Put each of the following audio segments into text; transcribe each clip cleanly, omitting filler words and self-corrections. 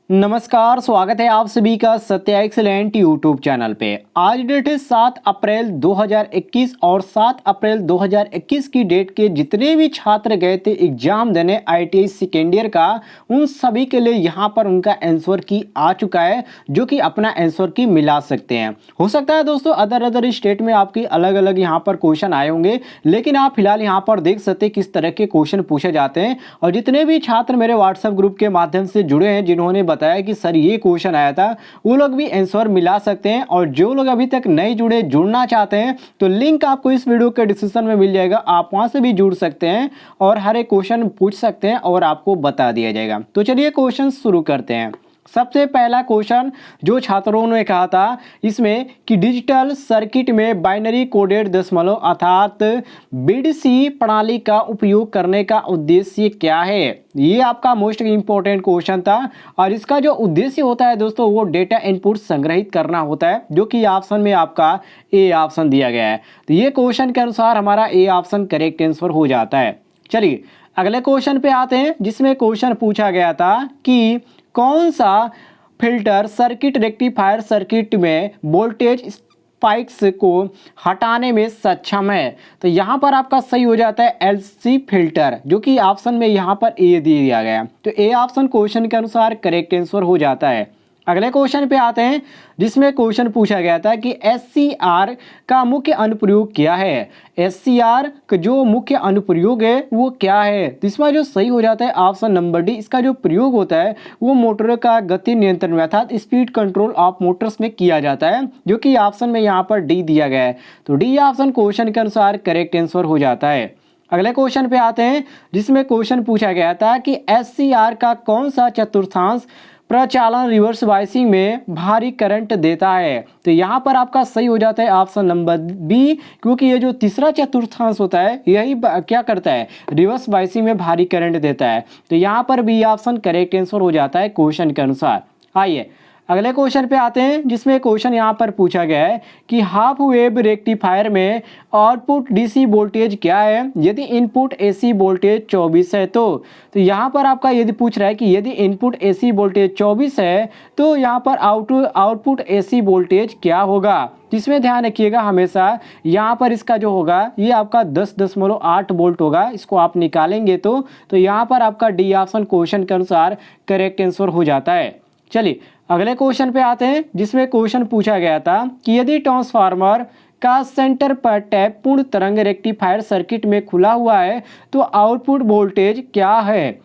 नमस्कार, स्वागत है आप सभी का सत्या एक्सीलेंट यूट्यूब चैनल पे। आज डेट है 7 अप्रैल 2021 और 7 अप्रैल 2021 की डेट के जितने भी छात्र गए थे एग्जाम देने आईटीआई सेकेंड ईयर का, उन सभी के लिए यहाँ पर उनका आंसर की आ चुका है, जो कि अपना आंसर की मिला सकते हैं। हो सकता है दोस्तों अदर स्टेट में आपकी अलग अलग यहाँ पर क्वेश्चन आए होंगे, लेकिन आप फिलहाल यहाँ पर देख सकते हैं किस तरह के क्वेश्चन पूछे जाते हैं। और जितने भी छात्र मेरे व्हाट्सएप ग्रुप के माध्यम से जुड़े हैं, जिन्होंने बताया कि सर ये क्वेश्चन आया था, वो लोग भी आंसर मिला सकते हैं। और जो लोग अभी तक नहीं जुड़े, जुड़ना चाहते हैं, तो लिंक आपको इस वीडियो के डिस्क्रिप्शन में मिल जाएगा, आप वहां से भी जुड़ सकते हैं और हर एक क्वेश्चन पूछ सकते हैं और आपको बता दिया जाएगा। तो चलिए क्वेश्चन शुरू करते हैं। सबसे पहला क्वेश्चन जो छात्रों ने कहा था इसमें कि डिजिटल सर्किट में बाइनरी कोडेड दशमलव अर्थात बीडीसी प्रणाली का उपयोग करने का उद्देश्य क्या है। ये आपका मोस्ट इंपॉर्टेंट क्वेश्चन था और इसका जो उद्देश्य होता है दोस्तों, वो डेटा इनपुट संग्रहित करना होता है, जो कि ऑप्शन में आपका ए ऑप्शन दिया गया है। तो ये क्वेश्चन के अनुसार हमारा ए ऑप्शन करेक्ट आंसर हो जाता है। चलिए अगले क्वेश्चन पे आते हैं, जिसमें क्वेश्चन पूछा गया था कि कौन सा फिल्टर सर्किट रेक्टिफायर सर्किट में वोल्टेज स्पाइक्स को हटाने में सक्षम है। तो यहाँ पर आपका सही हो जाता है एलसी फिल्टर, जो कि ऑप्शन में यहाँ पर ए दिया गया। तो ए ऑप्शन क्वेश्चन के अनुसार करेक्ट आंसर हो जाता है। अगले क्वेश्चन पे आते हैं, जिसमें क्वेश्चन पूछा गया था कि एससीआर का मुख्य अनुप्रयोग क्या है। एससीआर का जो मुख्य अनुप्रयोग है वो क्या है। तो इसमें जो सही हो जाता है ऑप्शन नंबर डी। इसका जो प्रयोग होता है वो मोटर का गति नियंत्रण में अर्थात स्पीड कंट्रोल ऑफ मोटर्स में किया जाता है, जो कि ऑप्शन में यहाँ पर डी दिया गया है। तो डी ऑप्शन क्वेश्चन के अनुसार करेक्ट आंसर हो जाता है। अगले क्वेश्चन पे आते हैं, जिसमें क्वेश्चन पूछा गया था कि एससीआर का कौन सा चतुर्थांश प्रचालन रिवर्स बायसिंग में भारी करंट देता है। तो यहाँ पर आपका सही हो जाता है ऑप्शन नंबर बी, क्योंकि ये जो तीसरा चतुर्थांश होता है यही क्या करता है, रिवर्स बायसिंग में भारी करंट देता है। तो यहाँ पर बी ऑप्शन करेक्ट आंसर हो जाता है क्वेश्चन के अनुसार। आइए अगले क्वेश्चन पे आते हैं, जिसमें क्वेश्चन यहाँ पर पूछा गया है कि हाफ वेव रेक्टिफायर में आउटपुट डीसी वोल्टेज क्या है यदि इनपुट एसी वोल्टेज 24 है। तो यहाँ पर आपका यदि पूछ रहा है कि यदि इनपुट एसी वोल्टेज 24 है तो यहाँ पर आउटपुट एसी वोल्टेज क्या होगा। जिसमें ध्यान रखिएगा हमेशा, यहाँ पर इसका जो होगा ये आपका 10.8 वोल्ट होगा। इसको आप निकालेंगे तो यहाँ पर आपका डी ऑप्शन क्वेश्चन के अनुसार करेक्ट आंसर हो जाता है। चलिए अगले क्वेश्चन पे आते हैं, जिसमें क्वेश्चन पूछा गया था कि यदि ट्रांसफार्मर का सेंटर पर टैप पूर्ण तरंग रेक्टिफायर सर्किट में खुला हुआ है तो आउटपुट वोल्टेज क्या है।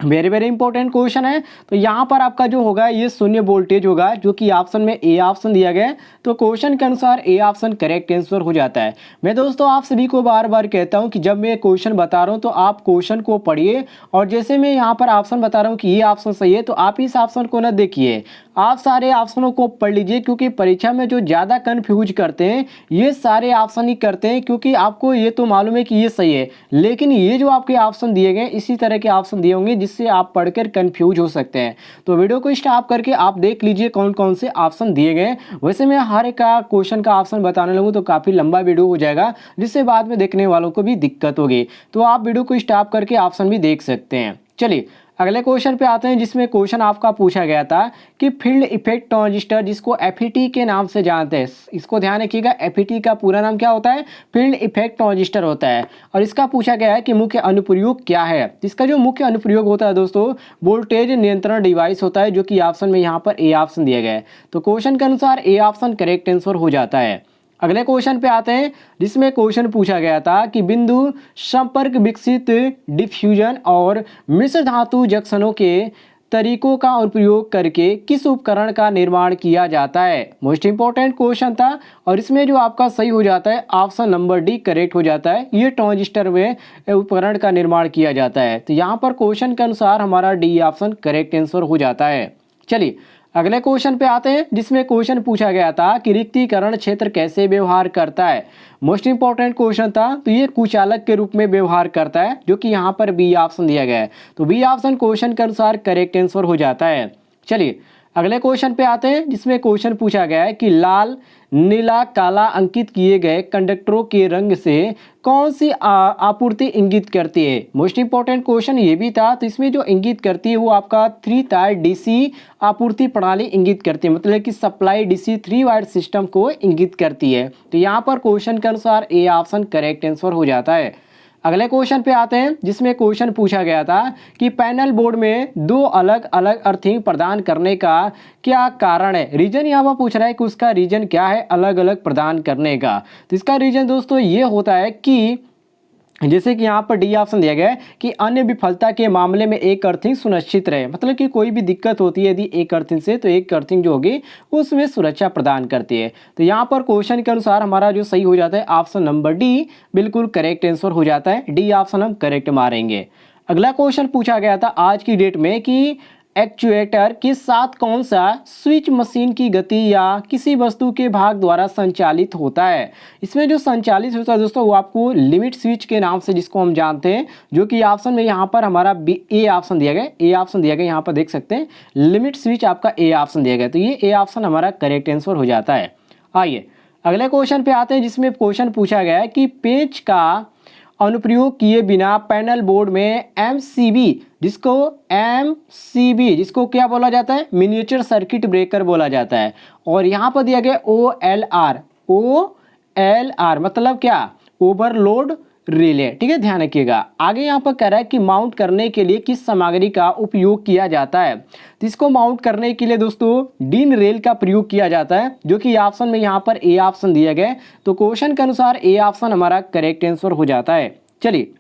वेरी वेरी इंपॉर्टेंट क्वेश्चन है। तो यहाँ पर आपका जो होगा ये शून्य वोल्टेज होगा, जो कि ऑप्शन में ए ऑप्शन दिया गया है। तो क्वेश्चन के अनुसार ए ऑप्शन करेक्ट आंसर हो जाता है। मैं दोस्तों आप सभी को बार बार कहता हूँ कि जब मैं क्वेश्चन बता रहा हूँ तो आप क्वेश्चन को पढ़िए, और जैसे मैं यहाँ पर ऑप्शन बता रहा हूँ कि ये ऑप्शन सही है, तो आप इस ऑप्शन को न देखिए, आप सारे ऑप्शनों को पढ़ लीजिए, क्योंकि परीक्षा में जो ज़्यादा कन्फ्यूज करते हैं ये सारे ऑप्शन ही करते हैं। क्योंकि आपको ये तो मालूम है कि ये सही है, लेकिन ये जो आपके ऑप्शन दिए गए इसी तरह के ऑप्शन दिए होंगे जिससे आप पढ़कर कंफ्यूज हो सकते हैं। तो वीडियो को स्टॉप करके आप देख लीजिए कौन कौन से ऑप्शन दिए गए। वैसे मैं हर एक का क्वेश्चन का ऑप्शन बताने लगूँ तो काफ़ी लंबा वीडियो हो जाएगा, जिससे बाद में देखने वालों को भी दिक्कत होगी। तो आप वीडियो को स्टॉप करके ऑप्शन भी देख सकते हैं। चलिए अगले क्वेश्चन पे आते हैं, जिसमें क्वेश्चन आपका पूछा गया था कि फील्ड इफेक्ट ट्रांजिस्टर, जिसको एफईटी के नाम से जानते हैं, इसको ध्यान रखिएगा, एफईटी का पूरा नाम क्या होता है, फील्ड इफेक्ट ट्रांजिस्टर होता है। और इसका पूछा गया है कि मुख्य अनुप्रयोग क्या है। इसका जो मुख्य अनुप्रयोग होता है दोस्तों, वोल्टेज नियंत्रण डिवाइस होता है, जो कि ऑप्शन में यहाँ पर ए ऑप्शन दिया गया है। तो क्वेश्चन के अनुसार ए ऑप्शन करेक्ट आंसर हो जाता है। अगले क्वेश्चन पे आते हैं, जिसमें क्वेश्चन पूछा गया था कि बिंदु संपर्क विकसित डिफ्यूजन और मिश्र धातु जंक्शनों के तरीकों का उपयोग करके किस उपकरण का निर्माण किया जाता है। मोस्ट इंपॉर्टेंट क्वेश्चन था, और इसमें जो आपका सही हो जाता है ऑप्शन नंबर डी करेक्ट हो जाता है। ये ट्रांजिस्टर में उपकरण का निर्माण किया जाता है। तो यहाँ पर क्वेश्चन के अनुसार हमारा डी ऑप्शन करेक्ट आंसर हो जाता है। चलिए अगले क्वेश्चन पे आते हैं, जिसमें क्वेश्चन पूछा गया था कि रिक्तीकरण क्षेत्र कैसे व्यवहार करता है। मोस्ट इंपॉर्टेंट क्वेश्चन था। तो ये कुचालक के रूप में व्यवहार करता है, जो कि यहाँ पर बी ऑप्शन दिया गया है। तो बी ऑप्शन क्वेश्चन के अनुसार करेक्ट आंसर हो जाता है। चलिए अगले क्वेश्चन पे आते हैं जिसमें क्वेश्चन पूछा गया है कि लाल नीला काला अंकित किए गए कंडक्टरों के रंग से कौन सी आपूर्ति इंगित करती है। मोस्ट इंपॉर्टेंट क्वेश्चन ये भी था। तो इसमें जो इंगित करती है वो आपका 3 तार डीसी आपूर्ति प्रणाली इंगित करती है, मतलब कि सप्लाई डीसी 3 वायर सिस्टम को इंगित करती है। तो यहाँ पर क्वेश्चन के अनुसार ए ऑप्शन करेक्ट आंसर हो जाता है। अगले क्वेश्चन पे आते हैं जिसमें क्वेश्चन पूछा गया था कि पैनल बोर्ड में 2 अलग अलग अर्थिंग प्रदान करने का क्या कारण है। रीजन यहाँ पर पूछ रहा है कि उसका रीजन क्या है अलग अलग प्रदान करने का। तो इसका रीजन दोस्तों ये होता है कि जैसे कि यहाँ पर डी ऑप्शन दिया गया है कि अन्य विफलता के मामले में एक अर्थिंग सुनिश्चित रहे, मतलब कि कोई भी दिक्कत होती है यदि एक अर्थिंग से तो एक अर्थिंग जो होगी उसमें सुरक्षा प्रदान करती है। तो यहाँ पर क्वेश्चन के अनुसार हमारा जो सही हो जाता है ऑप्शन नंबर डी बिल्कुल करेक्ट आंसर हो जाता है। डी ऑप्शन हम करेक्ट मारेंगे। अगला क्वेश्चन पूछा गया था आज की डेट में कि एक्चुएटर के साथ कौन सा स्विच मशीन की गति या किसी वस्तु के भाग द्वारा संचालित होता है। इसमें जो संचालित होता है दोस्तों वो आपको लिमिट स्विच के नाम से जिसको हम जानते हैं, जो कि ऑप्शन में यहाँ पर हमारा ए ऑप्शन दिया गया। ए ऑप्शन दिया गया यहाँ पर देख सकते हैं लिमिट स्विच आपका ए ऑप्शन दिया गया। तो ये ए ऑप्शन हमारा करेक्ट आंसर हो जाता है। आइए अगले क्वेश्चन पे आते हैं जिसमें क्वेश्चन पूछा गया है कि पेंच का अनुप्रयोग किए बिना पैनल बोर्ड में जिसको क्या बोला जाता है मिनिएचर सर्किट ब्रेकर बोला जाता है। और यहाँ पर दिया गया OLR मतलब क्या ओवरलोड रिले। ठीक है, ध्यान रखिएगा। आगे यहाँ पर कह रहा है कि माउंट करने के लिए किस सामग्री का उपयोग किया जाता है। तो इसको माउंट करने के लिए दोस्तों डीन रेल का प्रयोग किया जाता है, जो कि ऑप्शन में यहाँ पर ए ऑप्शन दिया गया है। तो क्वेश्चन के अनुसार ए ऑप्शन हमारा करेक्ट आंसर हो जाता है। चलिए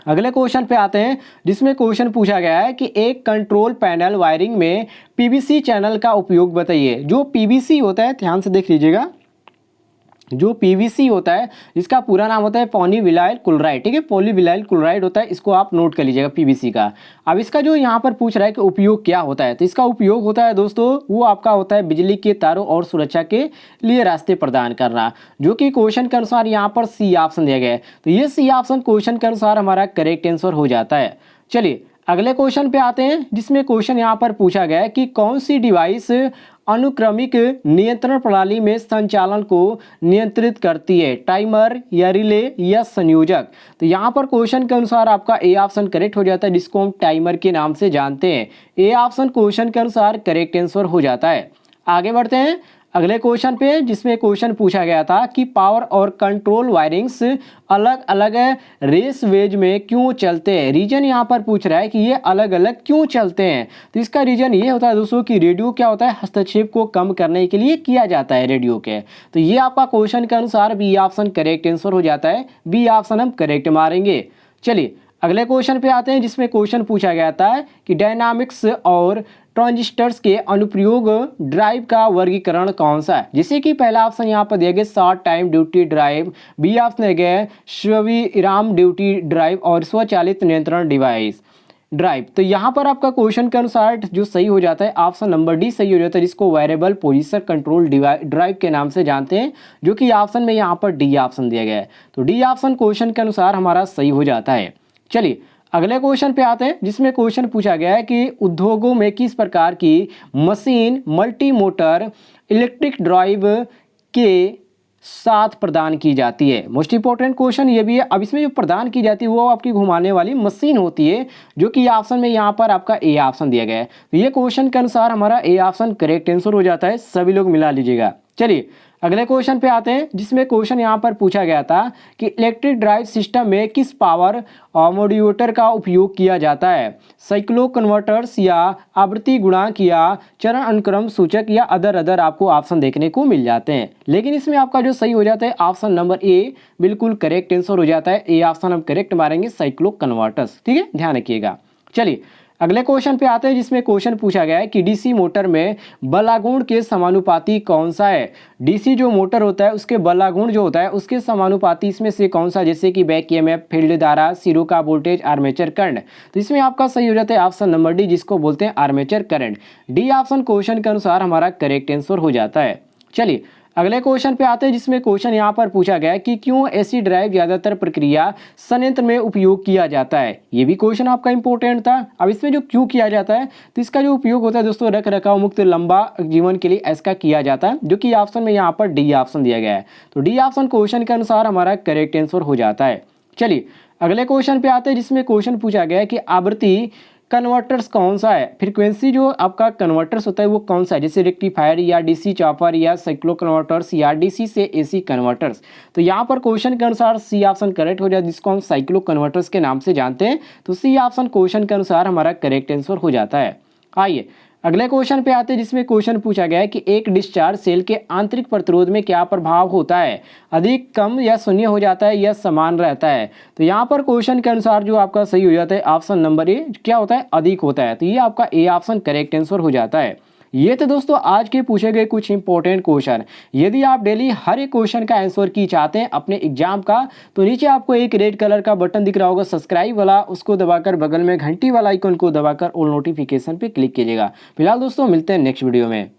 अगले क्वेश्चन पे आते हैं जिसमें क्वेश्चन पूछा गया है कि एक कंट्रोल पैनल वायरिंग में पीवीसी चैनल का उपयोग बताइए। जो पीवीसी होता है ध्यान से देख लीजिएगा, जो पीवीसी होता है इसका पूरा नाम होता है पॉलीविनाइल क्लोराइड। ठीक है, पॉलीविनाइल क्लोराइड होता है, इसको आप नोट कर लीजिएगा पीवीसी का। अब इसका जो यहाँ पर पूछ रहा है कि उपयोग क्या होता है, तो इसका उपयोग होता है दोस्तों वो आपका होता है बिजली के तारों और सुरक्षा के लिए रास्ते प्रदान करना, जो कि क्वेश्चन के अनुसार यहाँ पर सी ऑप्शन दिया गया है। तो ये सी ऑप्शन क्वेश्चन के अनुसार हमारा करेक्ट आंसर हो जाता है। चलिए अगले क्वेश्चन पे आते हैं जिसमें क्वेश्चन यहाँ पर पूछा गया है कि कौन सी डिवाइस अनुक्रमिक नियंत्रण प्रणाली में संचालन को नियंत्रित करती है, टाइमर या रिले या संयोजक। तो यहाँ पर क्वेश्चन के अनुसार आपका ए ऑप्शन करेक्ट हो जाता है, जिसको हम टाइमर के नाम से जानते हैं। ए ऑप्शन क्वेश्चन के अनुसार करेक्ट आंसर हो जाता है। आगे बढ़ते हैं अगले क्वेश्चन पे जिसमें क्वेश्चन पूछा गया था कि पावर और कंट्रोल वायरिंग्स अलग अलग रेस वेज में क्यों चलते हैं। रीजन यहाँ पर पूछ रहा है कि ये अलग अलग क्यों चलते हैं। तो इसका रीजन ये होता है दोस्तों कि रेडियो क्या होता है हस्तक्षेप को कम करने के लिए किया जाता है रेडियो के। तो ये आपका क्वेश्चन के अनुसार बी ऑप्शन करेक्ट आंसर हो जाता है। बी ऑप्शन हम करेक्ट मारेंगे। चलिए अगले क्वेश्चन पे आते हैं जिसमें क्वेश्चन पूछा गया था कि डायनामिक्स और ट्रांजिस्टर्स के अनुप्रयोग ड्राइव का वर्गीकरण कौन सा है। जैसे कि पहला ऑप्शन यहाँ पर दिया गया short time duty drive, B option दिया गया स्विराम ड्यूटी ड्राइव और स्वचालित नियंत्रण डिवाइस ड्राइव। तो यहाँ पर आपका क्वेश्चन के अनुसार जो सही हो जाता है ऑप्शन नंबर डी सही हो जाता है, जिसको वेरिएबल पोजीशन कंट्रोल ड्राइव के नाम से जानते हैं, जो कि ऑप्शन में यहाँ पर डी ऑप्शन दिया गया है। तो डी ऑप्शन क्वेश्चन के अनुसार हमारा सही हो जाता है। चलिए अगले क्वेश्चन पे आते हैं जिसमें क्वेश्चन पूछा गया है कि उद्योगों में किस प्रकार की machine multi motor electric drive के साथ प्रदान की जाती है। मोस्ट इंपॉर्टेंट क्वेश्चन ये भी है। अब इसमें जो प्रदान की जाती है वो आपकी घुमाने वाली मशीन होती है, जो कि ऑप्शन में यहाँ पर आपका ए ऑप्शन दिया गया है। तो ये क्वेश्चन के अनुसार हमारा ए ऑप्शन करेक्ट आंसर हो जाता है। सभी लोग मिला लीजिएगा। चलिए अगले क्वेश्चन पे आते हैं जिसमें क्वेश्चन यहाँ पर पूछा गया था कि इलेक्ट्रिक ड्राइव सिस्टम में किस पावर मॉड्यूलेटर का उपयोग किया जाता है, साइक्लो कन्वर्टर्स या आवृत्ति गुणांक या चरण अनुक्रम सूचक या अदर आपको ऑप्शन देखने को मिल जाते हैं। लेकिन इसमें आपका जो सही हो जाता है ऑप्शन नंबर ए बिल्कुल करेक्ट आंसर हो जाता है। ए ऑप्शन हम करेक्ट मारेंगे साइक्लो कन्वर्टर्स। ठीक है, ध्यान रखिएगा। चलिए अगले क्वेश्चन पे आते हैं जिसमें क्वेश्चन पूछा गया है कि डीसी मोटर में बलागुण के समानुपाती कौन सा है। डीसी जो मोटर होता है उसके बलागुण जो होता है उसके समानुपाती इसमें से कौन सा, जैसे कि बैक ईएमएफ, फील्ड धारा, सिरों का वोल्टेज, आर्मेचर करंट। तो इसमें आपका सही हो जाता है ऑप्शन नंबर डी, जिसको बोलते हैं armature current. D option question के अनुसार हमारा करेक्ट आंसर हो जाता है। चलिए अगले क्वेश्चन पे आते हैं, जिसमें क्वेश्चन यहाँ पर पूछा गया है कि क्यों एसिड ड्राइव ज़्यादातर प्रक्रिया संयंत्र में उपयोग किया जाता है। ये भी क्वेश्चन आपका इंपॉर्टेंट था। अब इसमें जो क्यों किया जाता है, तो इसका जो उपयोग होता है दोस्तों रख रखाव मुक्त लंबा जीवन के लिए इसका किया जाता है, जो कि ऑप्शन में यहाँ पर डी ऑप्शन दिया गया है। तो डी ऑप्शन क्वेश्चन के अनुसार हमारा करेक्ट आंसर हो जाता है। चलिए अगले क्वेश्चन पे आते हैं, जिसमें क्वेश्चन पूछा गया है कि आवृत्ति कन्वर्टर्स कौन सा है। फ्रीक्वेंसी जो आपका कन्वर्टर्स होता है वो कौन सा है, जैसे रेक्टिफायर या डीसी चॉपर या साइक्लो कन्वर्टर्स या डीसी से एसी कन्वर्टर्स। तो यहाँ पर क्वेश्चन के अनुसार सी ऑप्शन करेक्ट हो जाए, जिसको हम साइक्लो कन्वर्टर्स के नाम से जानते हैं। तो सी ऑप्शन क्वेश्चन के अनुसार हमारा करेक्ट आंसर हो जाता है। आइए अगले क्वेश्चन पे आते हैं, जिसमें क्वेश्चन पूछा गया है कि एक डिस्चार्ज सेल के आंतरिक प्रतिरोध में क्या प्रभाव होता है, अधिक, कम या शून्य हो जाता है या समान रहता है। तो यहाँ पर क्वेश्चन के अनुसार जो आपका सही हो जाता है ऑप्शन नंबर ए, क्या होता है, अधिक होता है। तो ये आपका ए ऑप्शन करेक्ट आंसर हो जाता है। ये तो दोस्तों आज के पूछे गए कुछ इंपॉर्टेंट क्वेश्चन। यदि आप डेली हर एक क्वेश्चन का आंसर की चाहते हैं अपने एग्जाम का, तो नीचे आपको एक रेड कलर का बटन दिख रहा होगा सब्सक्राइब वाला, उसको दबाकर बगल में घंटी वाला आइकन को दबाकर ऑल नोटिफिकेशन पे क्लिक कीजिएगा। फिलहाल दोस्तों मिलते हैं नेक्स्ट वीडियो में।